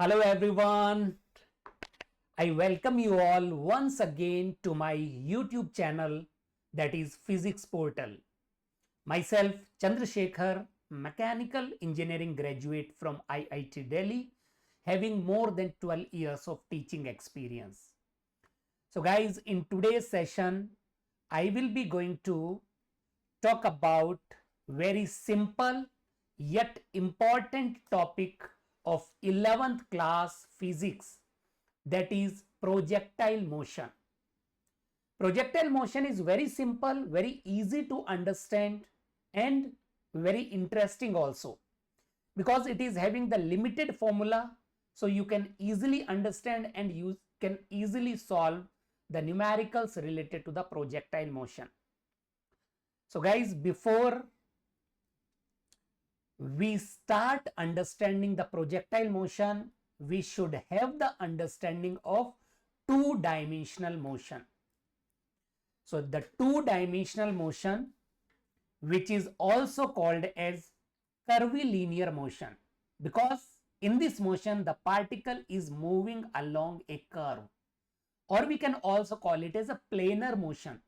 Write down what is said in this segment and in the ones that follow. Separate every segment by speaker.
Speaker 1: Hello everyone. I welcome you all once again to my YouTube channel, that is Physics Portal. Myself Shekhar, mechanical engineering graduate from IIT Delhi, having more than 12 years of teaching experience. So guys, in today's session I will be going to talk about very simple yet important topic of 11th class physics, that is projectile motion. Projectile motion is very simple, very easy to understand and very interesting also, because it is having the limited formula, so you can easily understand and you can easily solve the numericals related to the projectile motion. So guys, before we start understanding the projectile motion, we should have the understanding of two-dimensional motion. So the two-dimensional motion, which is also called as curvilinear motion, because in this motion the particle is moving along a curve, or we can also call it as a planar motion,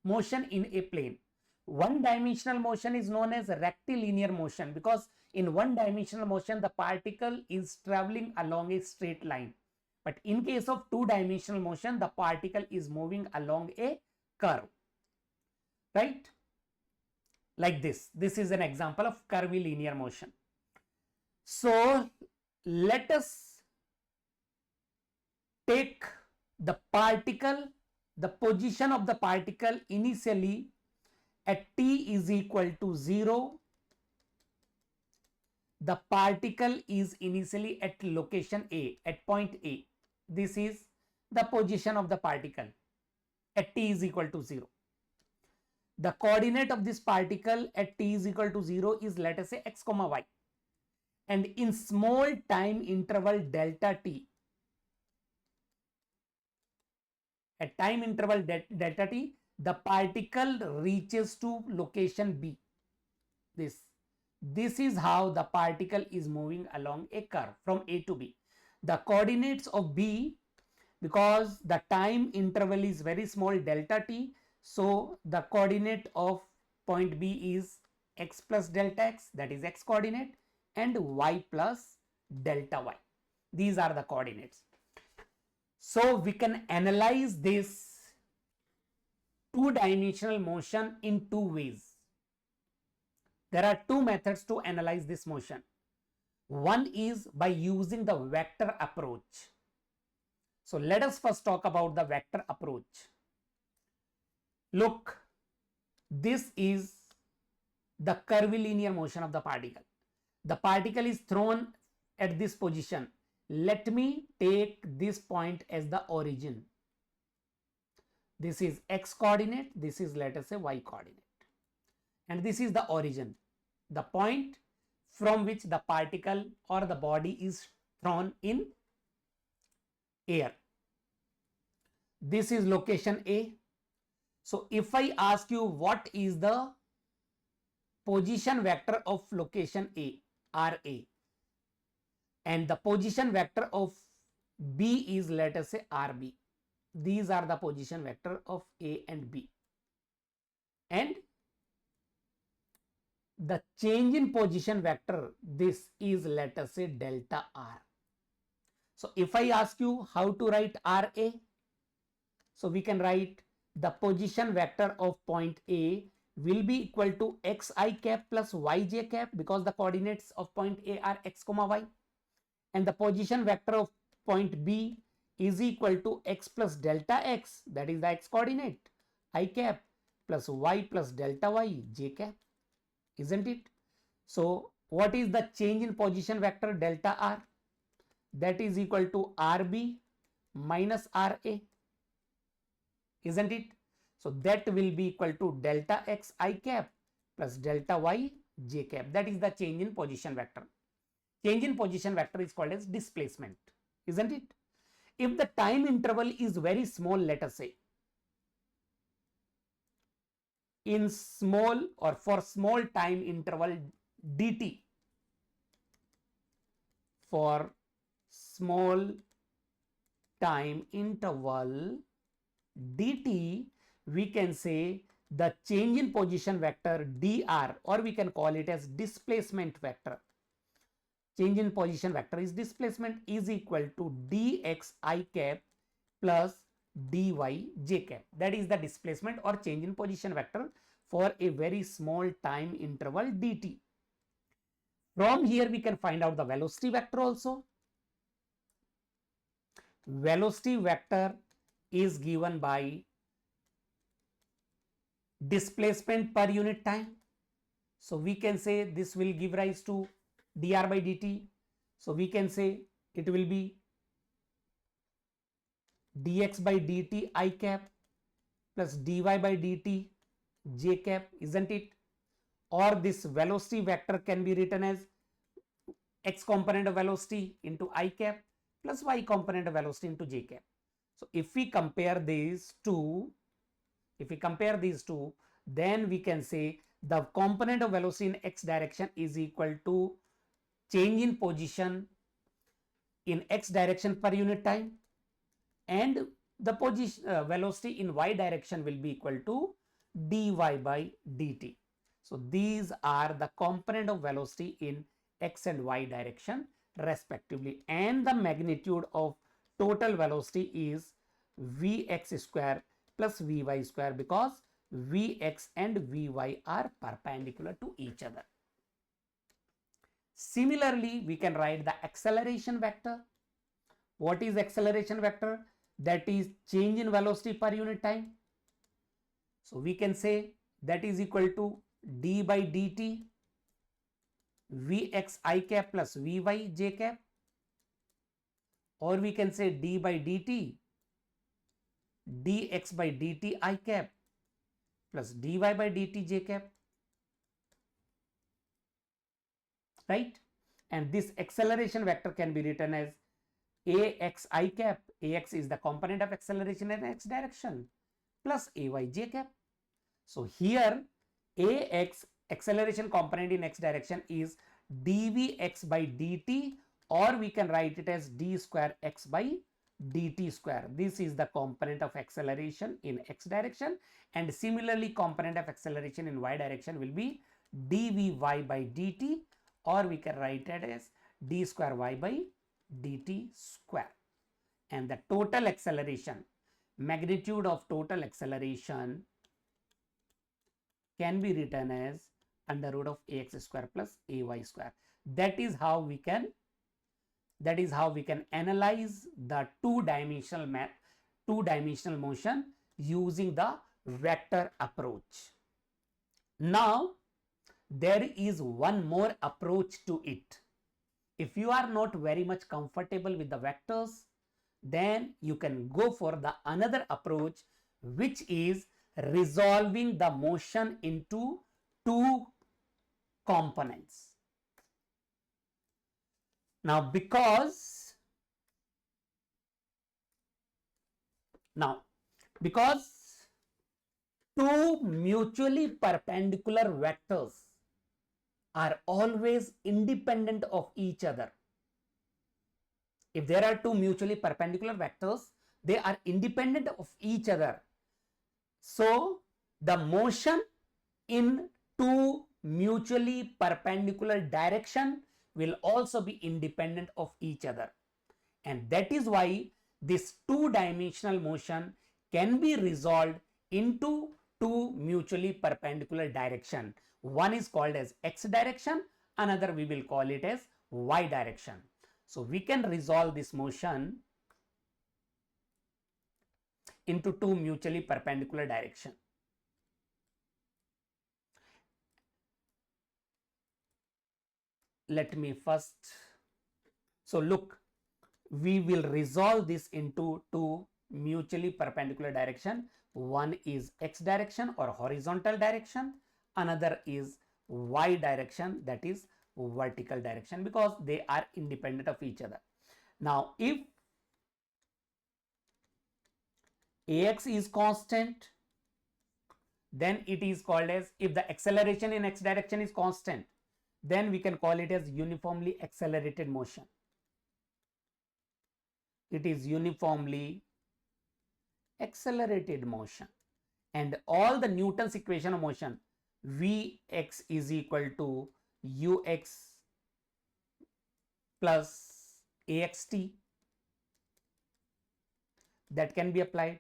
Speaker 1: motion in a plane. One dimensional motion is known as rectilinear motion, because in one dimensional motion the particle is traveling along a straight line, but in case of two dimensional motion the particle is moving along a curve, right? Like this is an example of curvilinear motion. So let us take the particle, the position of the particle initially at t is equal to 0. The particle is initially at location A, at point A. This is the position of the particle at t is equal to 0. The coordinate of this particle at t is equal to 0 is, let us say, x comma y, and in small time interval delta t, at time interval delta t, the particle reaches to location B. This is how the particle is moving along a curve from A to B. The coordinates of B, because the time interval is very small, delta t, so the coordinate of point B is x plus delta x, that is x coordinate, and y plus delta y. These are the coordinates. So we can analyze this two-dimensional motion in two ways. There are two methods to analyze this motion. One is by using the vector approach. So let us first talk about the vector approach. Look, this is the curvilinear motion of the particle. The particle is thrown at this position. Let me take this point as the origin. This is x coordinate, this is, let us say, y coordinate, and this is the origin, the point from which the particle or the body is thrown in air. This is location A. So if I ask you what is the position vector of location A, RA, and the position vector of B is, let us say, RB. These are the position vector of A and B, and the change in position vector, this is, let us say, delta R. So if I ask you how to write RA, so we can write the position vector of point A will be equal to xi cap plus yj cap, because the coordinates of point A are x comma y, and the position vector of point B is equal to x plus delta x, that is the x coordinate, I cap, plus y plus delta y, j cap, isn't it? So what is the change in position vector, delta R? That is equal to RB minus RA, isn't it? So that will be equal to delta x I cap plus delta y j cap. That is the change in position vector. Change in position vector is called as displacement, isn't it? If the time interval is very small, let us say, in small or for small time interval dt, for small time interval dt, we can say the change in position vector dr, or we can call it as displacement vector. Change in position vector is displacement, is equal to dx I cap plus dy j cap. That is the displacement or change in position vector for a very small time interval dt. From here we can find out the velocity vector also. Velocity vector is given by displacement per unit time. So we can say this will give rise to dr by dt. So we can say it will be dx by dt I cap plus dy by dt j cap, isn't it? Or this velocity vector can be written as x component of velocity into I cap plus y component of velocity into j cap. So if we compare these two, then we can say the component of velocity in x direction is equal to change in position in x direction per unit time, and the position velocity in y direction will be equal to dy by dt. So these are the component of velocity in x and y direction respectively, and the magnitude of total velocity is vx square plus vy square, because vx and vy are perpendicular to each other. Similarly, we can write the acceleration vector. What is acceleration vector? That is change in velocity per unit time. So we can say that is equal to d by dt vx I cap plus vy j cap, or we can say d by dt dx by dt I cap plus dy by dt j cap, right? And this acceleration vector can be written as ax I cap, ax is the component of acceleration in x direction, plus ay j cap. So here ax, acceleration component in x direction, is dvx by dt, or we can write it as d square x by dt square. This is the component of acceleration in x direction, and similarly component of acceleration in y direction will be dvy by dt, or we can write it as d square y by dt square. And the total acceleration, magnitude of total acceleration, can be written as under root of ax square plus ay square. That is how we can analyze the two-dimensional motion using the vector approach. Now there is one more approach to it. If you are not very much comfortable with the vectors, then you can go for the another approach, which is resolving the motion into two components. Now because two mutually perpendicular vectors are always independent of each other. If there are two mutually perpendicular vectors, they are independent of each other. So the motion in two mutually perpendicular direction will also be independent of each other, and that is why this two-dimensional motion can be resolved into two mutually perpendicular direction. One is called as x direction, another we will call it as y direction. So we can resolve this motion into two mutually perpendicular direction. Let me first, so look, we will resolve this into two mutually perpendicular direction. One is x direction or horizontal direction, another is y direction, that is vertical direction, because they are independent of each other. Now if ax is constant, then it is called as, if the acceleration in x direction is constant, then we can call it as uniformly accelerated motion. it is uniformly accelerated motion. And all the Newton's equation of motion, Vx is equal to ux plus axt, that can be applied.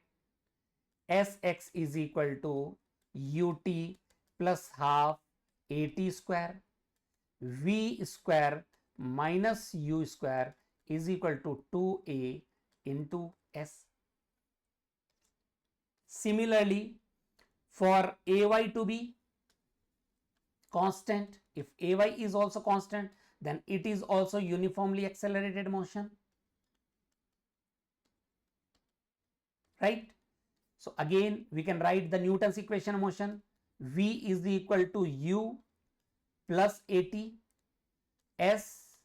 Speaker 1: Sx is equal to ut plus half at square. V square minus u square is equal to 2a into s. Similarly, for ay to be constant, if ay is also constant, then it is also uniformly accelerated motion, right? So again we can write the Newton's equation of motion. V is equal to u plus at, s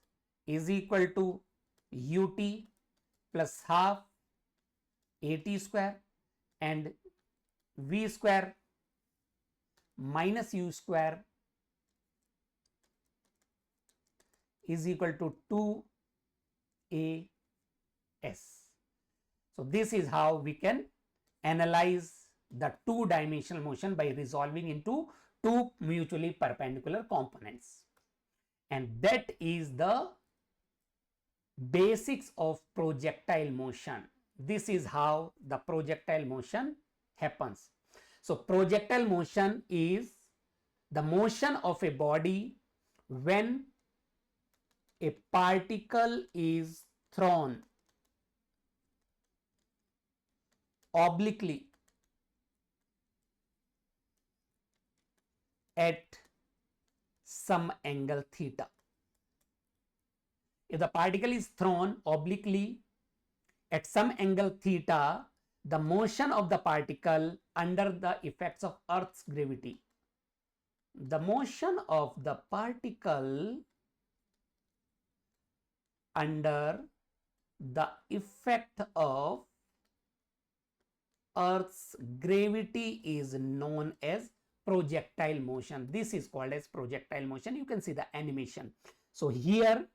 Speaker 1: is equal to ut plus half at square, and v square minus u square is equal to 2as. So this is how we can analyze the two-dimensional motion by resolving into two mutually perpendicular components. And that is the basics of projectile motion. This is how the projectile motion happens. So projectile motion is the motion of a body when a particle is thrown obliquely at some angle theta. If the particle is thrown obliquely at some angle theta, the motion of the particle under the effects of Earth's gravity, the motion of the particle under the effect of Earth's gravity is known as projectile motion. This is called as projectile motion. You can see the animation. So here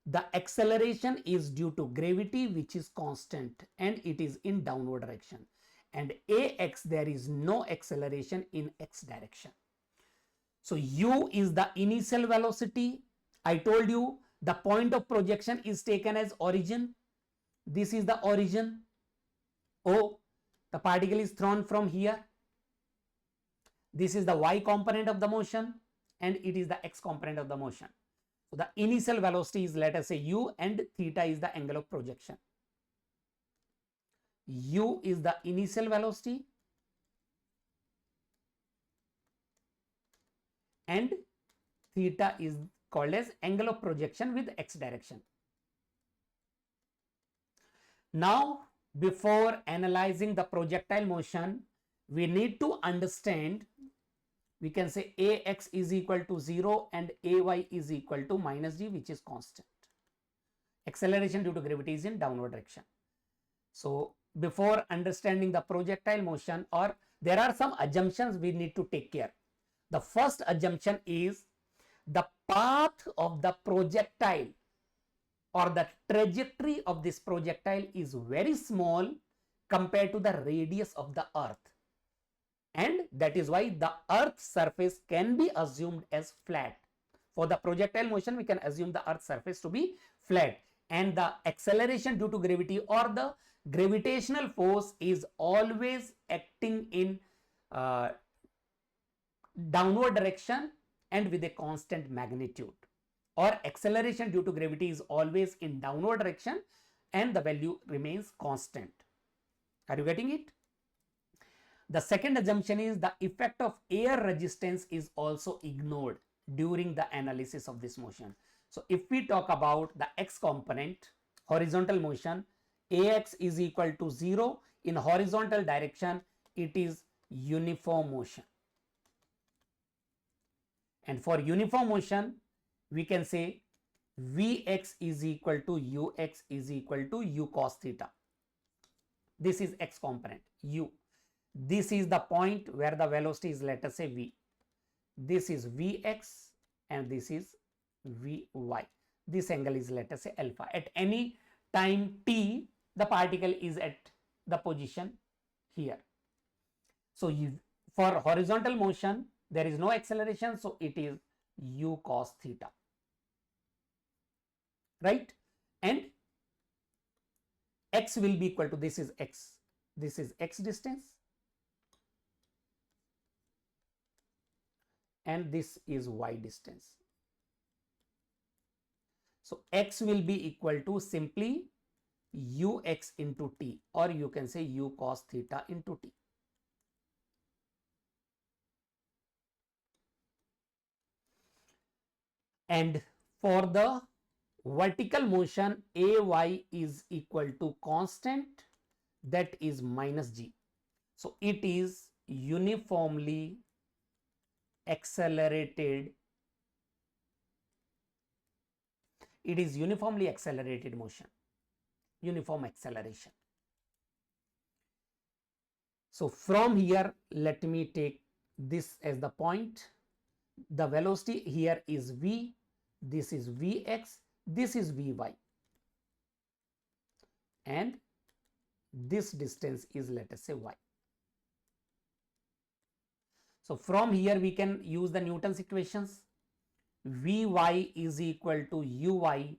Speaker 1: the acceleration is due to gravity, which is constant, and it is in downward direction. And ax, there is no acceleration in x direction. So u is the initial velocity. I told you the point of projection is taken as origin. This is the origin. O, the particle is thrown from here. This is the y component of the motion, and it is the x component of the motion. So the initial velocity is, let us say, u, and theta is the angle of projection. U is the initial velocity and theta is called as angle of projection with x direction. Now, before analyzing the projectile motion, we need to understand, we can say ax is equal to 0 and ay is equal to minus g, which is constant. Acceleration due to gravity is in downward direction. So before understanding the projectile motion, or there are some assumptions we need to take care. The first assumption is the path of the projectile or the trajectory of this projectile is very small compared to the radius of the earth, and that is why the earth's surface can be assumed as flat. For the projectile motion, we can assume the earth's surface to be flat, and the acceleration due to gravity or the gravitational force is always acting in downward direction and with a constant magnitude, or acceleration due to gravity is always in downward direction and the value remains constant. Are you getting it? The second assumption is the effect of air resistance is also ignored during the analysis of this motion. So if we talk about the x component, horizontal motion, ax is equal to 0. In horizontal direction, it is uniform motion. And for uniform motion, we can say Vx is equal to Ux is equal to u cos theta. This is x component, u. This is the point where the velocity is, let us say, v. This is Vx and this is Vy. This angle is, let us say, alpha. At any time t, the particle is at the position here. So for horizontal motion there is no acceleration, so it is u cos theta, right? And x will be equal to, this is x distance, and this is y distance. So x will be equal to simply ux into t, or you can say u cos theta into t. And for the vertical motion, ay is equal to constant, that is minus g. So it is uniformly accelerated. It is uniformly accelerated motion, uniform acceleration. So from here, let me take this as the point. The velocity here is v, this is vx, this is vy, and this distance is, let us say, y. So from here we can use the Newton's equations. Vy is equal to uy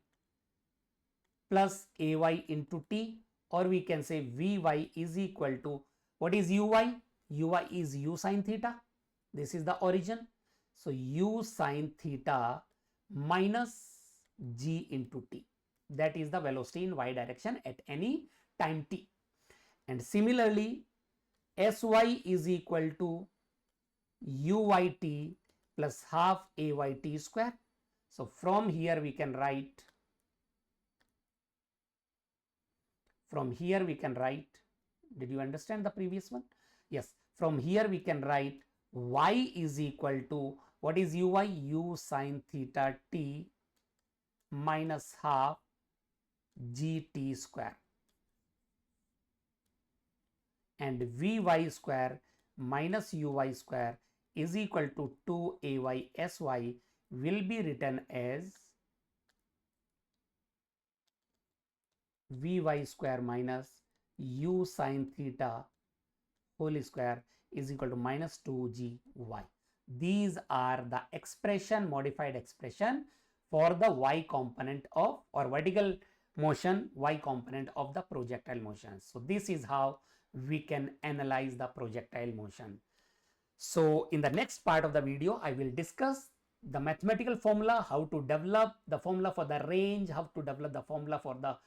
Speaker 1: plus ay into t, or we can say vy is equal to, what is uy? Uy is u sin theta. This is the origin. So u sin theta minus g into t. That is the velocity in y direction at any time t. And similarly, sy is equal to uyt plus half ayt square. So from here we can write, did you understand the previous one? Yes, from here we can write y is equal to, what is uy? U sin theta t minus half gt square, and vy square minus uy square is equal to 2ay sy will be written as vy square minus u sin theta whole square is equal to minus 2gy. These are the expression, modified expression for the y component of, or vertical motion, y component of the projectile motion. So this is how we can analyze the projectile motion. So in the next part of the video, I will discuss the mathematical formula, how to develop the formula for the range, how to develop the formula for the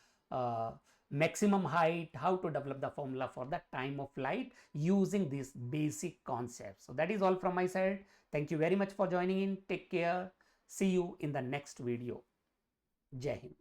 Speaker 1: maximum height, how to develop the formula for the time of flight using this basic concept. So that is all from my side. Thank you very much for joining in. Take care. See you in the next video. Jai Hind.